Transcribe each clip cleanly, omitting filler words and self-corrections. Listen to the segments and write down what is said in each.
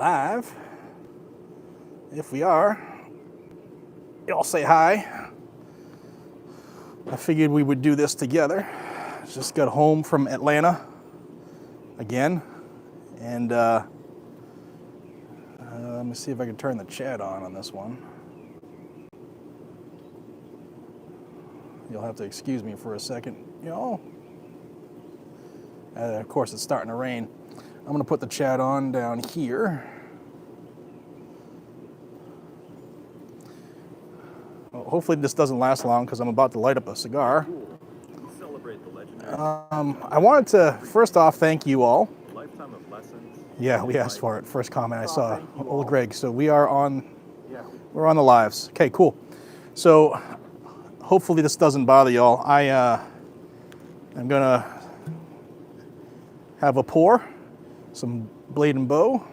Live. If we are, y'all say hi. I figured we would do this together. Just got home from Atlanta again, and let me see if I can turn the chat on this one. You'll have to excuse me for a second, y'all. Of course, it's starting to rain. I'm going to put the chat on down here. Well, hopefully this doesn't last long because I'm about to light up a cigar. I wanted to first off thank you all. Lifetime of lessons. Yeah, we asked for it. First comment I saw, old Greg. So we're on the lives. Okay, cool. So hopefully this doesn't bother y'all. I'm gonna have a pour, some Blade and Bow,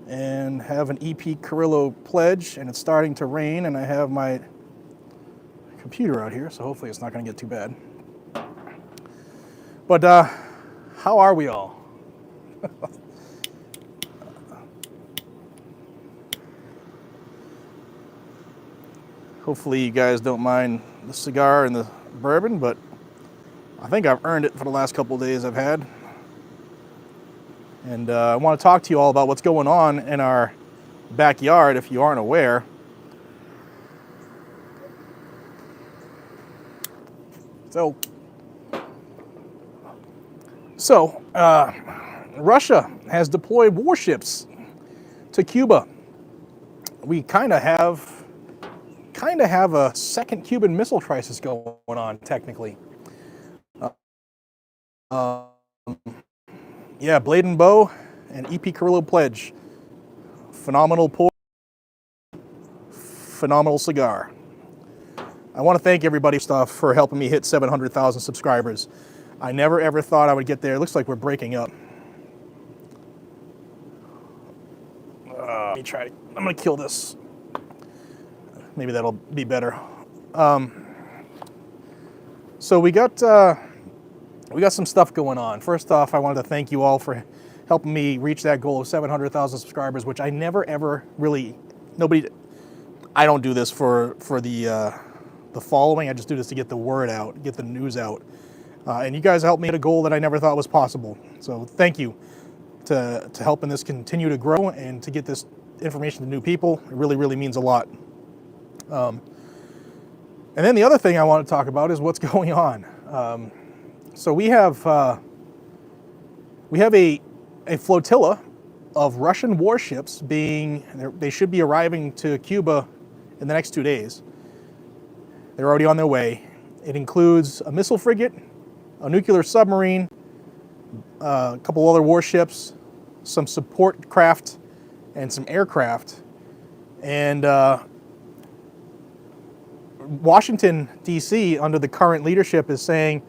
and have an EP Carrillo pledge, and it's starting to rain, and I have my computer out here, so hopefully it's not gonna get too bad. But how are we all? Hopefully you guys don't mind the cigar and the bourbon, but I think I've earned it for the last couple of days I've had. And I want to talk to you all about what's going on in our backyard if you aren't aware. So Russia has deployed warships to Cuba. We kind of have a second Cuban Missile Crisis going on, technically. Yeah, Blade and Bow and EP Carrillo pledge. Phenomenal pour, phenomenal cigar. I want to thank everybody for helping me hit 700,000 subscribers. I never ever thought I would get there. It looks like we're breaking up. Let me try. I'm gonna kill this. Maybe that'll be better. So we got some stuff going on. First off, I wanted to thank you all for helping me reach that goal of 700,000 subscribers, which I never ever really, I don't do this for the following. I just do this to get the word out, get the news out. And you guys helped me hit a goal that I never thought was possible. So thank you to helping this continue to grow and to get this information to new people. It really, really means a lot. And then the other thing I want to talk about is what's going on. So we have a flotilla of Russian warships they should be arriving to Cuba in the next 2 days. They're already on their way. It includes a missile frigate, a nuclear submarine, a couple other warships, some support craft, and some aircraft. And Washington, D.C., under the current leadership, is saying,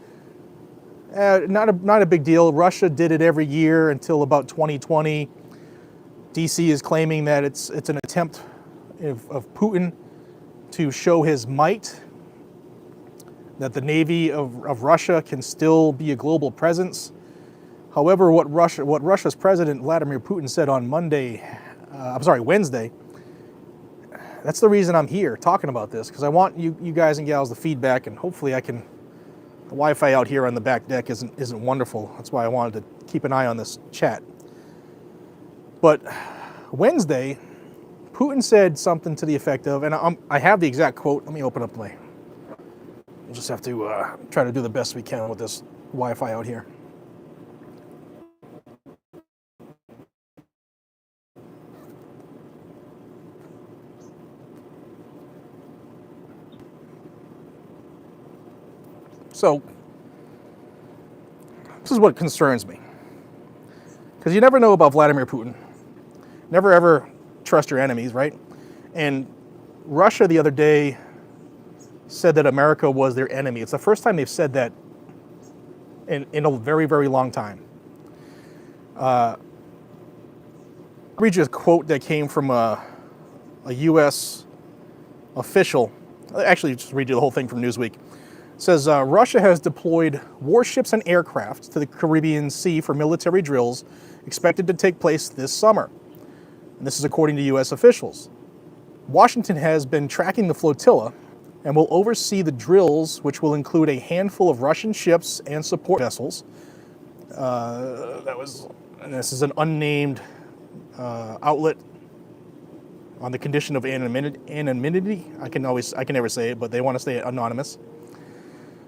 not a big deal. Russia did it every year until about 2020. D.C. is claiming that it's an attempt of Putin to show his might, that the Navy of Russia can still be a global presence. However, what Russia's President Vladimir Putin said on Wednesday, that's the reason I'm here talking about this, because I want you guys and gals the feedback, and hopefully the Wi-Fi out here on the back deck isn't wonderful. That's why I wanted to keep an eye on this chat. But Wednesday, Putin said something to the effect of, and I have the exact quote. Let me open up we'll just have to try to do the best we can with this Wi-Fi out here. So, this is what concerns me. Because you never know about Vladimir Putin. Never ever trust your enemies, right? And Russia the other day said that America was their enemy. It's the first time they've said that in a very, very long time. I'll read you a quote that came from a U.S. official. Actually, just read you the whole thing from Newsweek. It says, Russia has deployed warships and aircraft to the Caribbean Sea for military drills expected to take place this summer. And this is according to U.S. officials. Washington has been tracking the flotilla and will oversee the drills, which will include a handful of Russian ships and support vessels. And this is an unnamed outlet on the condition of anonymity. I can never say it, but they want to stay anonymous.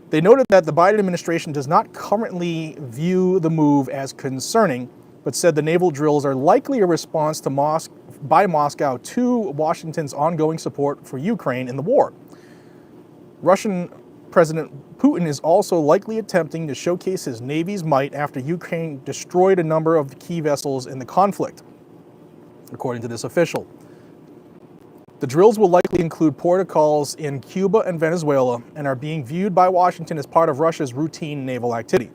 They noted that the Biden administration does not currently view the move as concerning, but said the naval drills are likely a response to by Moscow to Washington's ongoing support for Ukraine in the war. Russian President Putin is also likely attempting to showcase his Navy's might after Ukraine destroyed a number of the key vessels in the conflict, according to this official. The drills will likely include protocols in Cuba and Venezuela and are being viewed by Washington as part of Russia's routine naval activity.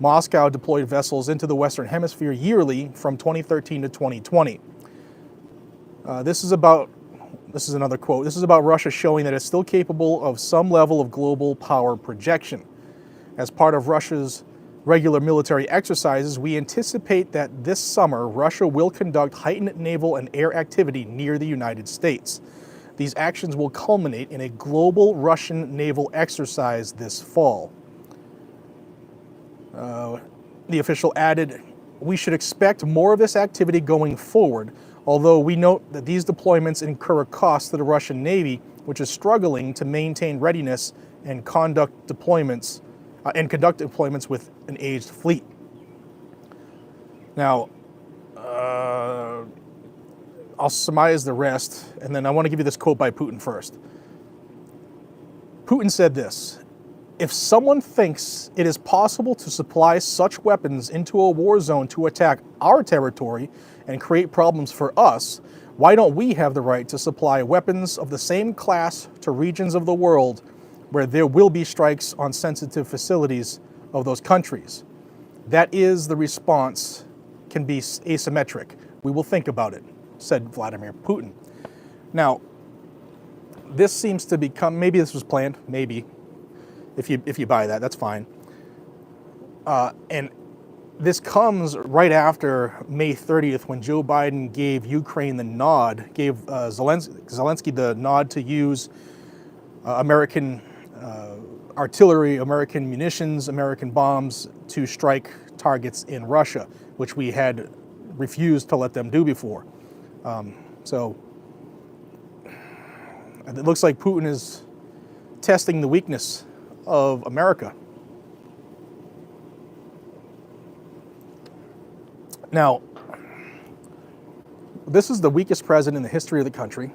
Moscow deployed vessels into the Western Hemisphere yearly from 2013 to 2020. This is another quote. This is about Russia showing that it's still capable of some level of global power projection. As part of Russia's regular military exercises, we anticipate that this summer Russia will conduct heightened naval and air activity near the United States. These actions will culminate in a global Russian naval exercise this fall. The official added, "We should expect more of this activity going forward, although we note that these deployments incur a cost to the Russian Navy, which is struggling to maintain readiness and conduct deployments with an aged fleet." Now, I'll surmise the rest, and then I want to give you this quote by Putin first. Putin said this: "If someone thinks it is possible to supply such weapons into a war zone to attack our territory and create problems for us, why don't we have the right to supply weapons of the same class to regions of the world where there will be strikes on sensitive facilities of those countries? That is, the response can be asymmetric. We will think about it," said Vladimir Putin. Now, this seems to become, maybe this was planned, maybe. If you buy that, that's fine. And this comes right after May 30th, when Joe Biden gave Ukraine the nod, gave Zelensky the nod to use American artillery, American munitions, American bombs to strike targets in Russia, which we had refused to let them do before. So it looks like Putin is testing the weakness of America. Now, this is the weakest president in the history of the country.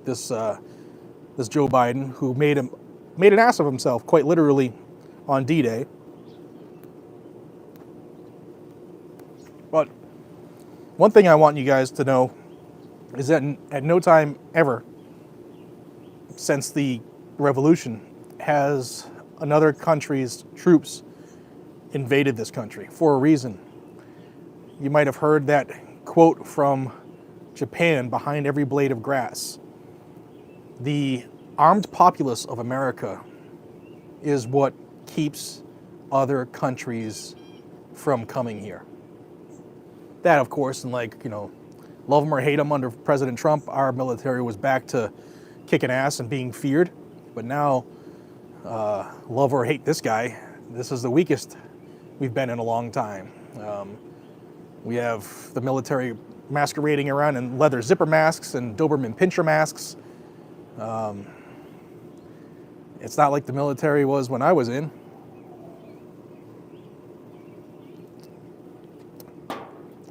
This Joe Biden, who made an ass of himself, quite literally, on D-Day. But one thing I want you guys to know is that at no time ever since the revolution has another country's troops invaded this country for a reason. You might have heard that quote from Japan: "Behind every blade of grass." The armed populace of America is what keeps other countries from coming here. That, of course, and love them or hate them, under President Trump, our military was back to kicking ass and being feared. But now, love or hate this guy, this is the weakest we've been in a long time. We have the military masquerading around in leather zipper masks and Doberman Pinscher masks. It's not like the military was when I was in.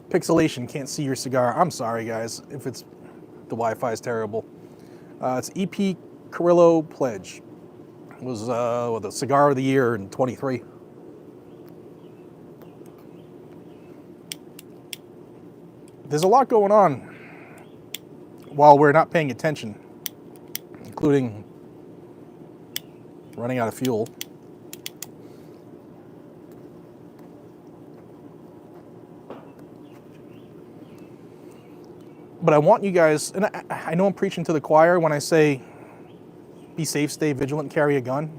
Pixelation, can't see your cigar. I'm sorry, guys, if the Wi-Fi is terrible. It's EP Carrillo Pledge. It was the cigar of the year in 23. There's a lot going on while we're not paying attention, including running out of fuel. But I want you guys, and I know I'm preaching to the choir when I say be safe, stay vigilant, carry a gun,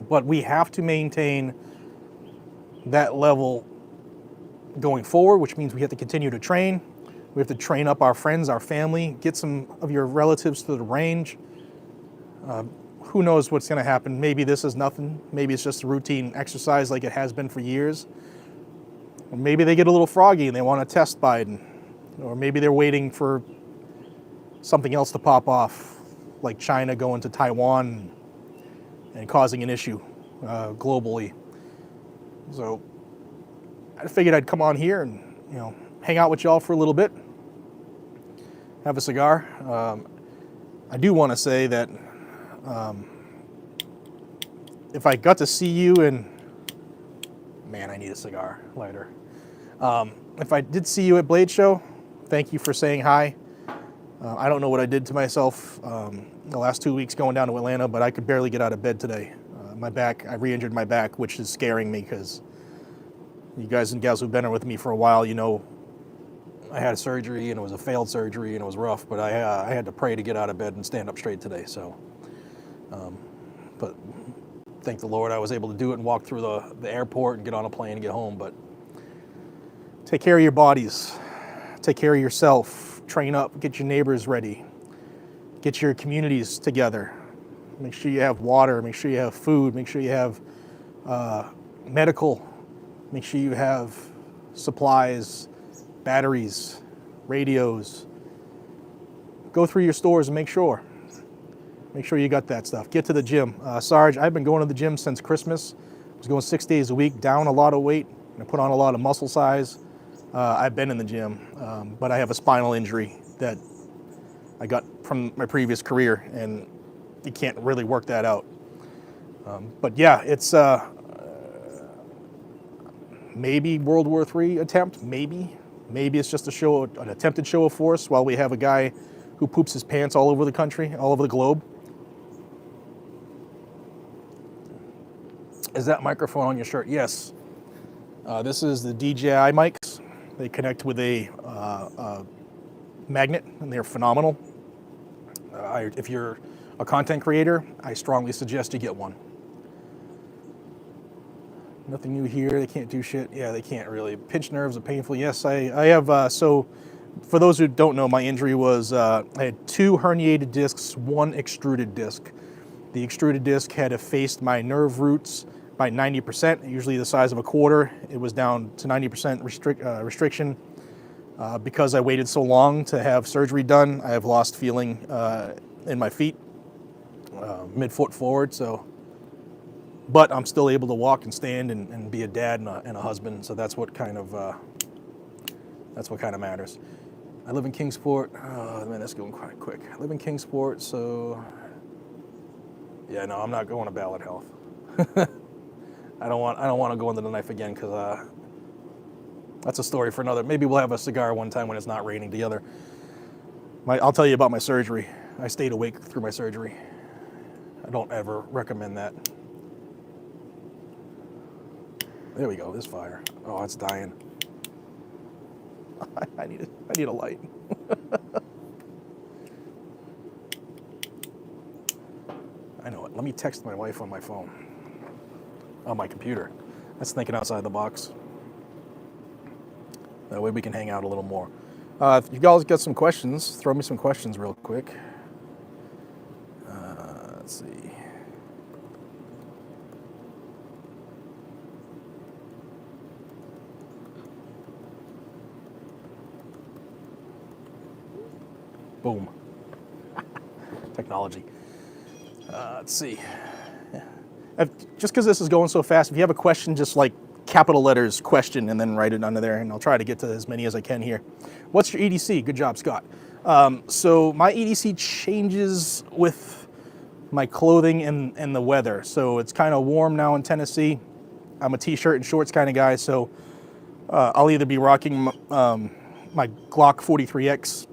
but we have to maintain that level going forward, which means we have to continue to train. We have to train up our friends, our family, get some of your relatives to the range. Who knows what's going to happen? Maybe this is nothing. Maybe it's just a routine exercise like it has been for years. Or maybe they get a little froggy and they want to test Biden. Or maybe they're waiting for something else to pop off, like China going to Taiwan and causing an issue globally. So I figured I'd come on here and, hang out with y'all for a little bit, have a cigar. I do want to say that if I got to see you and, man, I need a cigar lighter. If I did see you at Blade Show, thank you for saying hi. I don't know what I did to myself the last 2 weeks going down to Atlanta, but I could barely get out of bed today. My back, I re-injured my back, which is scaring me because you guys and gals who've been with me for a while, I had a surgery and it was a failed surgery and it was rough, but I had to pray to get out of bed and stand up straight today. So, but thank the Lord I was able to do it and walk through the airport and get on a plane and get home. But take care of your bodies, take care of yourself, train up, get your neighbors ready, get your communities together. Make sure you have water, make sure you have food, make sure you have medical, make sure you have supplies, batteries, radios. Go through your stores and make sure you got that stuff. Get to the gym. Sarge, I've been going to the gym since Christmas. I was going 6 days a week, down a lot of weight, and I put on a lot of muscle size. I've been in the gym, but I have a spinal injury that I got from my previous career, and you can't really work that out. But yeah, it's maybe World War III attempt, maybe. Maybe it's just an attempted show of force while we have a guy who poops his pants all over the country, all over the globe. Is that microphone on your shirt? Yes. This is the DJI mics. They connect with a magnet, and they're phenomenal. If you're a content creator, I strongly suggest you get one. Nothing new here. They can't do shit. Yeah, they can't really. Pinched nerves are painful. Yes, I have. So, for those who don't know, my injury was I had 2 herniated discs, 1 extruded disc. The extruded disc had effaced my nerve roots by 90%, usually the size of a quarter. It was down to 90% restriction. Because I waited so long to have surgery done, I have lost feeling in my feet, mid-foot forward. So, but I'm still able to walk and stand and be a dad and a husband. So that's what kind of matters. I live in Kingsport. Oh man, that's going quite quick. I live in Kingsport, so yeah, no, I'm not going to Ballard Health. I don't want to go into the knife again because that's a story for another. Maybe we'll have a cigar one time when it's not raining together. I'll tell you about my surgery. I stayed awake through my surgery. I don't ever recommend that. There we go. This fire. Oh, it's dying. I need a light. I know it. Let me text my wife on my phone. On my computer. That's thinking outside the box. That way we can hang out a little more. If you guys got some questions, throw me some questions real quick. Let's see. Boom. Technology. Let's see. Just because this is going so fast, if you have a question, just like capital letters question and then write it under there, and I'll try to get to as many as I can here. What's your EDC? Good job, Scott. So my EDC changes with my clothing and the weather. So it's kind of warm now in Tennessee. I'm a t-shirt and shorts kind of guy, so I'll either be rocking my Glock 43X.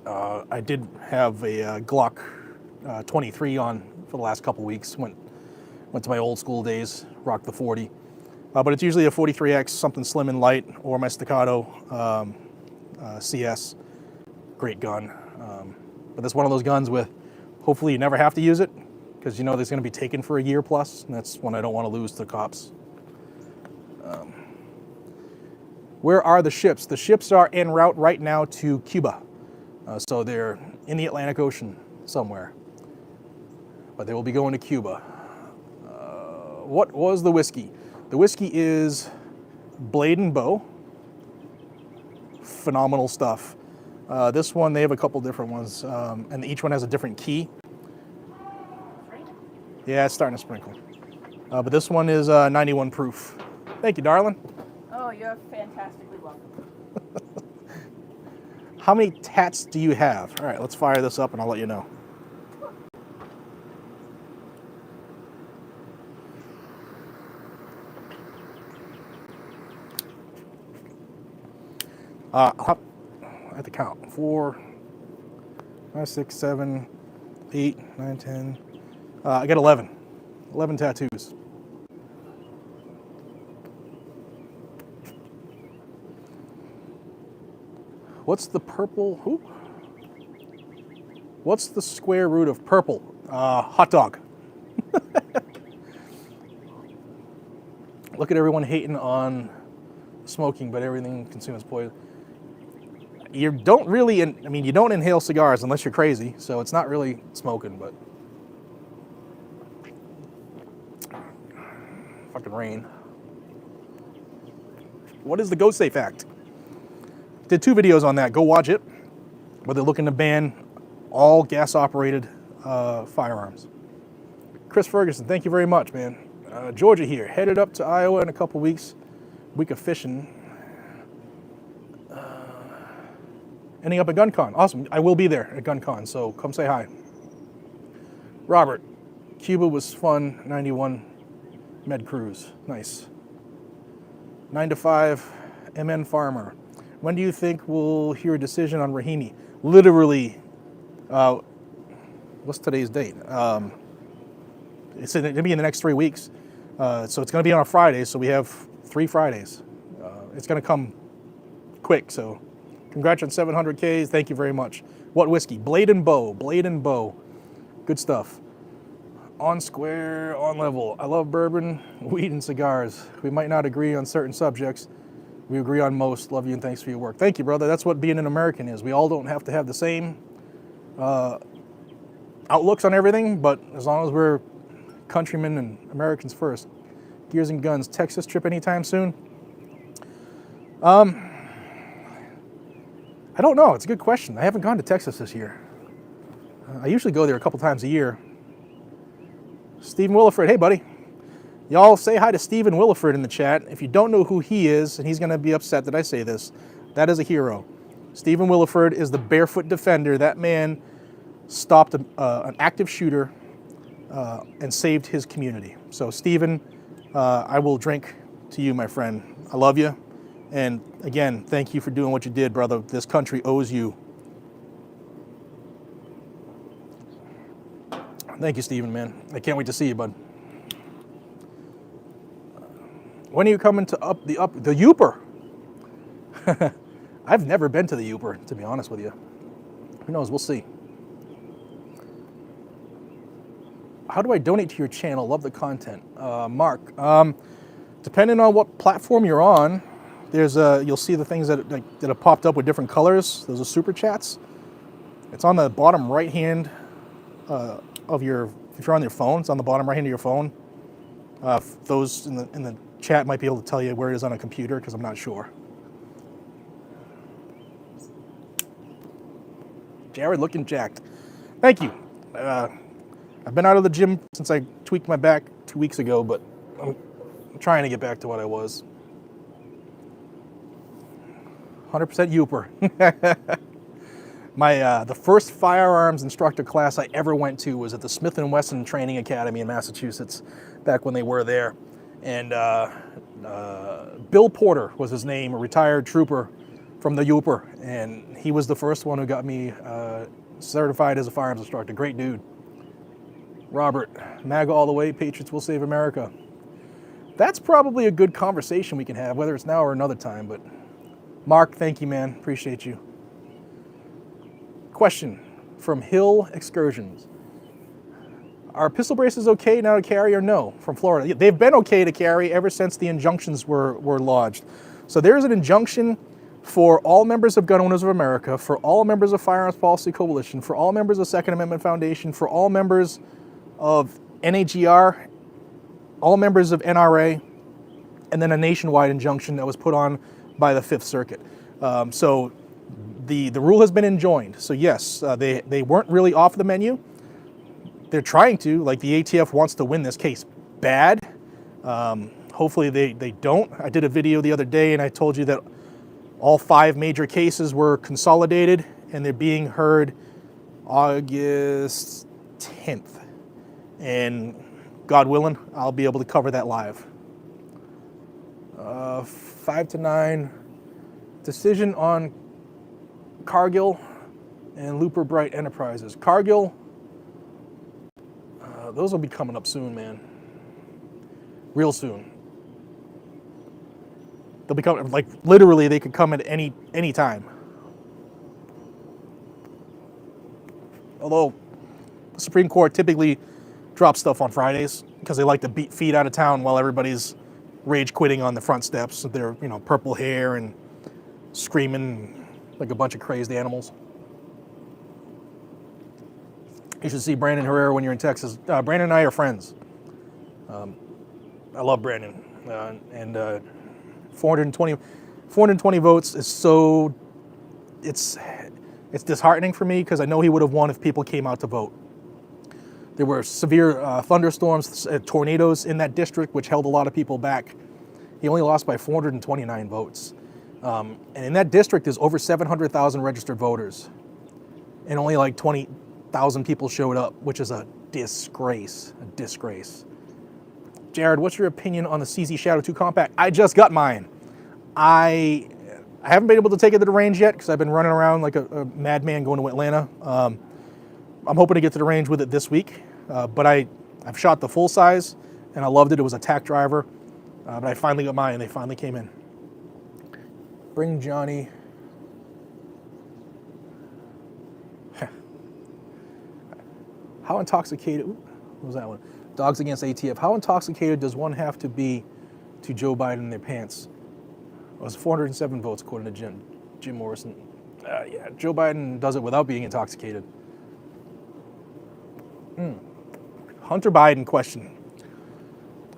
I did have a Glock 23 on for the last couple weeks. Went to my old school days, rocked the 40. But it's usually a 43X, something slim and light, or my Staccato CS. Great gun. But that's one of those guns with, hopefully you never have to use it, because you know there's going to be taken for a year plus, and that's one I don't want to lose to the cops. Where are the ships? The ships are en route right now to Cuba. So they're in the Atlantic Ocean somewhere. But they will be going to Cuba. What was the whiskey? The whiskey is Blade and Bow. Phenomenal stuff. This one, they have a couple different ones, and each one has a different key. Yeah, it's starting to sprinkle. But this one is 91 proof. Thank you, darling. Oh, you're fantastically welcome. How many tats do you have? All right, let's fire this up and I'll let you know. I have to count. 4, 5, 6, 7, 8, 9, 10. I got 11. 11 tattoos. What's the purple? What's the square root of purple? Hot dog. Look at everyone hating on smoking, but everything consumed is poison. You don't really, you don't inhale cigars unless you're crazy, so it's not really smoking, but fucking rain. What is the Go Safe Act? Did 2 videos on that. Go watch it. But they're looking to ban all gas-operated firearms. Chris Ferguson, thank you very much, man. Georgia here, headed up to Iowa in a couple weeks. Week of fishing. Ending up at GunCon. Awesome. I will be there at GunCon, so come say hi. Robert, Cuba was fun. 91 med cruise. Nice. 9 to 5 MN Farmer. When do you think we'll hear a decision on Rahimi? Literally, what's today's date? It's going to be in the next 3 weeks. So it's going to be on a Friday, so we have 3 Fridays. It's going to come quick, so congrats on 700Ks. Thank you very much. What whiskey? Blade and Bow. Blade and Bow. Good stuff. On square, on level. I love bourbon, weed, and cigars. We might not agree on certain subjects. We agree on most. Love you and thanks for your work. Thank you, brother. That's what being an American is. We all don't have to have the same outlooks on everything, but as long as we're countrymen and Americans first. Gears and Guns. Texas trip anytime soon? I don't know. It's a good question. I haven't gone to Texas this year. I usually go there a couple times a year. Stephen Williford. Hey, buddy. Y'all say hi to Stephen Williford in the chat. If you don't know who he is, and he's going to be upset that I say this, that is a hero. Stephen Williford is the barefoot defender. That man stopped an active shooter and saved his community. So, Stephen, I will drink to you, my friend. I love you. And again, thank you for doing what you did, brother. This country owes you. Thank you, Stephen, man. I can't wait to see you, bud. When are you coming to the Yooper? I've never been to the Yooper, to be honest with you. Who knows? We'll see. How do I donate to your channel? Love the content. Mark, depending on what platform you're on, there's you'll see the things that have popped up with different colors. Those are super chats. It's on the bottom right hand of your, if you're on your phone, it's on the bottom right hand of your phone. Those in the chat might be able to tell you where it is on a computer because I'm not sure. Jared looking jacked. Thank you. I've been out of the gym since I tweaked my back 2 weeks ago, but I'm trying to get back to what I was. 100% Yooper. The first firearms instructor class I ever went to was at the Smith & Wesson Training Academy in Massachusetts, back when they were there. And Bill Porter was his name, a retired trooper from the Yooper, and he was the first one who got me certified as a firearms instructor. Great dude. Robert, MAGA all the way, Patriots will save America. That's probably a good conversation we can have, whether it's now or another time, but Mark, thank you, man. Appreciate you. Question from Hill Excursions. Are pistol braces okay now to carry or no? From Florida. They've been okay to carry ever since the injunctions were lodged. So there is an injunction for all members of Gun Owners of America, for all members of Firearms Policy Coalition, for all members of Second Amendment Foundation, for all members of NAGR, all members of NRA, and then a nationwide injunction that was put on by the Fifth Circuit. So the rule has been enjoined. So yes, they weren't really off the menu. They're trying to, like the ATF wants to win this case bad. Hopefully they don't. I did a video the other day and I told you that all 5 major cases were consolidated and they're being heard August 10th. And God willing, I'll be able to cover that live. 5 to 9, decision on Cargill and Looper Bright Enterprises. Cargill, those will be coming up soon, man. Real soon. They'll be coming, like literally they could come at any time. Although the Supreme Court typically drops stuff on Fridays because they like to beat feet out of town while everybody's rage quitting on the front steps with their, purple hair and screaming like a bunch of crazed animals. You should see Brandon Herrera when you're in Texas. Brandon and I are friends. I love Brandon. And 420 votes is so, it's disheartening for me because I know he would have won if people came out to vote. There were severe thunderstorms, tornadoes in that district, which held a lot of people back. He only lost by 429 votes. And in that district, there's over 700,000 registered voters. And only like 20,000 people showed up, which is a disgrace, a disgrace. Jared, what's your opinion on the CZ Shadow 2 Compact? I just got mine. I haven't been able to take it to the range yet because I've been running around like a madman going to Atlanta. I'm hoping to get to the range with it this week, but I've shot the full size and I loved it. It was a tack driver, but I finally got mine and they finally came in. Bring Johnny. How intoxicated, what was that one? Dogs Against ATF. How intoxicated does one have to be to Joe Biden in their pants? It was 407 votes according to Jim Morrison. Yeah, Joe Biden does it without being intoxicated. Hunter Biden question.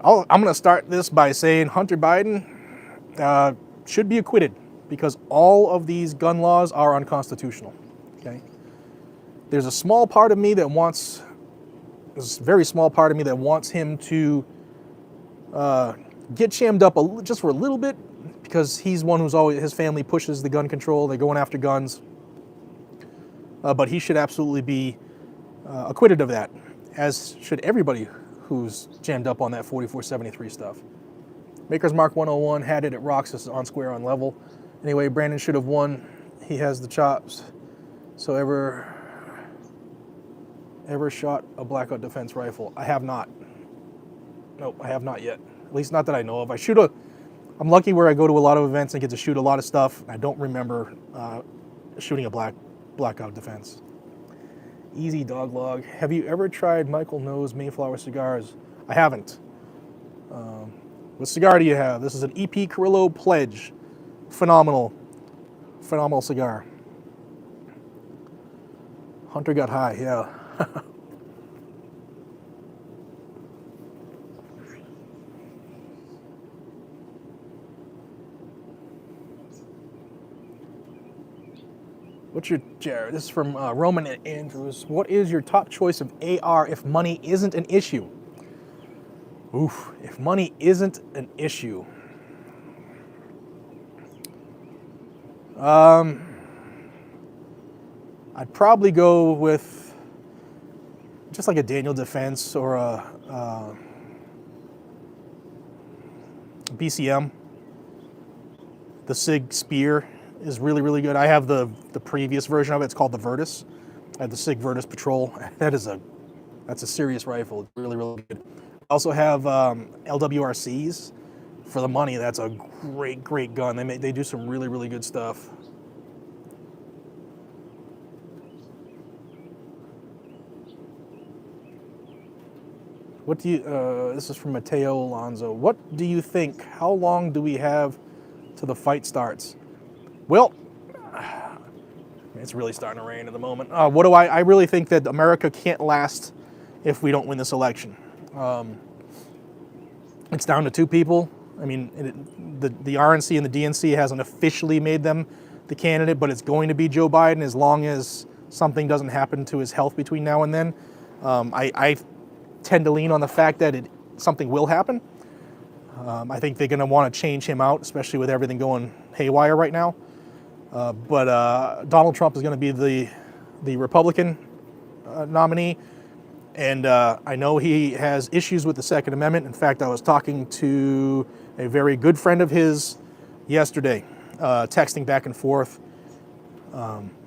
I'm going to start this by saying Hunter Biden should be acquitted because all of these gun laws are unconstitutional. Okay. There's a small part of me that wants, there's a very small part of me that wants him to get jammed up just for a little bit because he's one who's always, his family pushes the gun control. They're going after guns. But he should absolutely be acquitted of that, as should everybody who's jammed up on that 4473 stuff. Maker's Mark 101 had it at Roxas on square on level. Anyway, Brandon should have won. He has the chops. So ever shot a blackout defense rifle? I have not. Nope, I have not yet. At least not that I know of. I'm lucky where I go to a lot of events and get to shoot a lot of stuff. I don't remember shooting a blackout defense. Easy Dog Log. Have you ever tried Michael No's Mayflower cigars? I haven't. What cigar do you have? This is an EP Carrillo Pledge. Phenomenal cigar. Hunter got high, yeah. What's your, Jared? This is from Roman Andrews. What is your top choice of AR if money isn't an issue? Oof, if money isn't an issue. I'd probably go with just like a Daniel Defense or a BCM. The SIG Spear is really, really good. I have the previous version of it. It's called the Virtus. I have the SIG Virtus Patrol. That's a serious rifle. It's really, really good. I also have LWRCs. For the money, that's a great, great gun. They do some really, really good stuff. What do you, this is from Mateo Alonso. What do you think? How long do we have till the fight starts. Well, it's really starting to rain at the moment. What do I really think that America can't last if we don't win this election. It's down to two people. I mean, the RNC and the DNC hasn't officially made them the candidate, but it's going to be Joe Biden as long as something doesn't happen to his health between now and then. I tend to lean on the fact that something will happen. I think they're going to want to change him out, especially with everything going haywire right now. But Donald Trump is going to be the Republican nominee. And I know he has issues with the Second Amendment. In fact, I was talking to a very good friend of his yesterday, texting back and forth,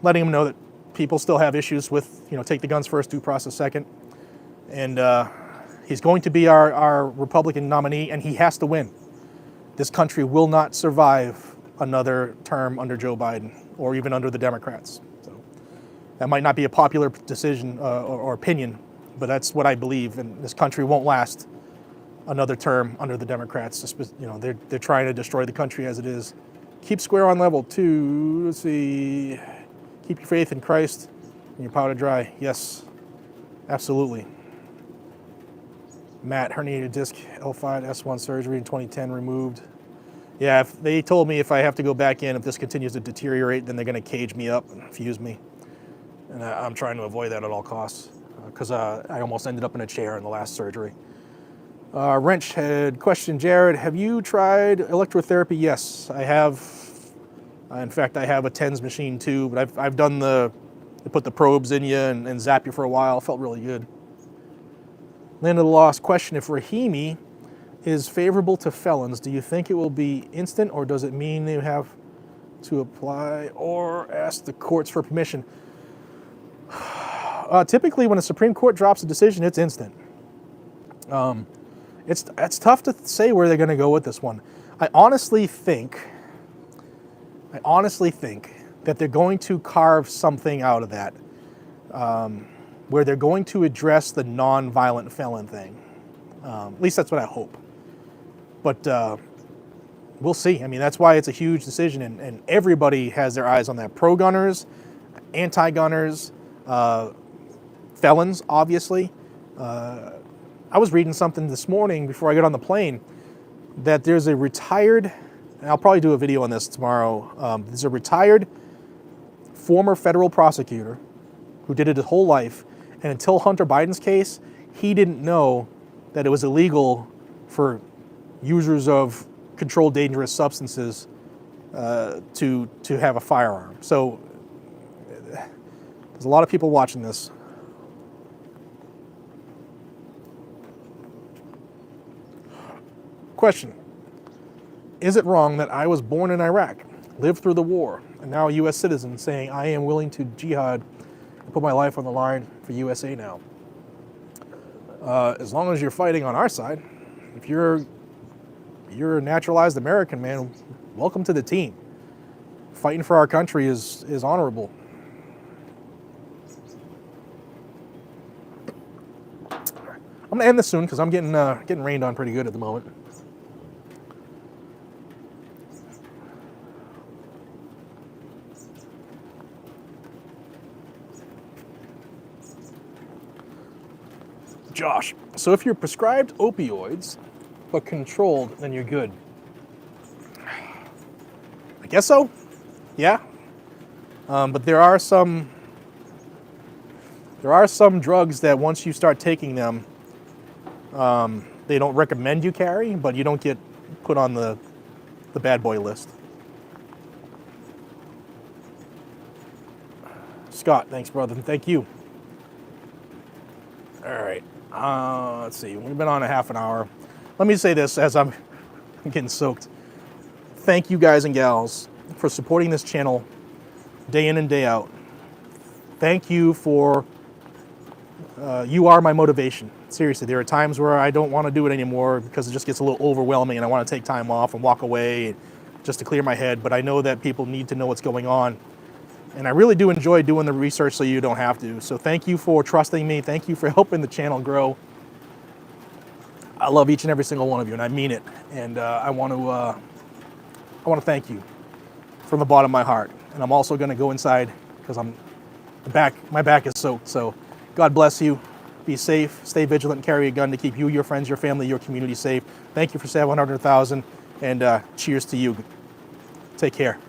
letting him know that people still have issues with, take the guns first, due process second. And he's going to be our Republican nominee, and he has to win. This country will not survive another term under Joe Biden or even under the Democrats. So that might not be a popular decision or opinion, but that's what I believe, and this country won't last another term under the Democrats. They're trying to destroy the country as it is. Keep square on level 2. Let's see. Keep your faith in Christ and your powder dry. Yes, absolutely. Matt, herniated disc, L5, S1 surgery in 2010 removed. Yeah, if they told me if I have to go back in, if this continues to deteriorate, then they're going to cage me up and fuse me. And I'm trying to avoid that at all costs, because I almost ended up in a chair in the last surgery. Wrench head question, Jared, have you tried electrotherapy? Yes, I have. In fact, I have a TENS machine too, but I've done they put the probes in you and zap you for a while. It felt really good. Land of the Lost question, if Rahimi is favorable to felons, do you think it will be instant, or does it mean you have to apply or ask the courts for permission? Typically, when the Supreme Court drops a decision, it's instant. It's tough to say where they're going to go with this one. I honestly think that they're going to carve something out of that, where they're going to address the non-violent felon thing. At least that's what I hope. But we'll see. I mean, that's why it's a huge decision, and everybody has their eyes on that. Pro-gunners, anti-gunners, felons, obviously. I was reading something this morning before I got on the plane that there's a retired, and I'll probably do a video on this tomorrow, there's a retired former federal prosecutor who did it his whole life, and until Hunter Biden's case, he didn't know that it was illegal for users of controlled dangerous substances to have a firearm. So there's a lot of people watching this. Question, is it wrong that I was born in Iraq, lived through the war, and now a U.S. citizen saying I am willing to jihad and put my life on the line for USA now? As long as you're fighting on our side, if you're a naturalized American, man, welcome to the team. Fighting for our country is honorable. I'm gonna end this soon because I'm getting rained on pretty good at the moment. Josh, so if you're prescribed opioids but controlled, then you're good. I guess so. Yeah. But there are some drugs that once you start taking them, they don't recommend you carry, but you don't get put on the bad boy list. Scott, thanks, brother. Thank you. All right. Let's see. We've been on a half an hour. Let me say this as I'm getting soaked. Thank you guys and gals for supporting this channel day in and day out. Thank you for, you are my motivation. Seriously, there are times where I don't want to do it anymore because it just gets a little overwhelming and I want to take time off and walk away just to clear my head. But I know that people need to know what's going on. And I really do enjoy doing the research so you don't have to. So thank you for trusting me. Thank you for helping the channel grow. I love each and every single one of you, and I mean it. And I want I want to thank you from the bottom of my heart. And I'm also going to go inside because my back is soaked. So God bless you. Be safe, stay vigilant, and carry a gun to keep you, your friends, your family, your community safe. Thank you for 700,000, and cheers to you. Take care.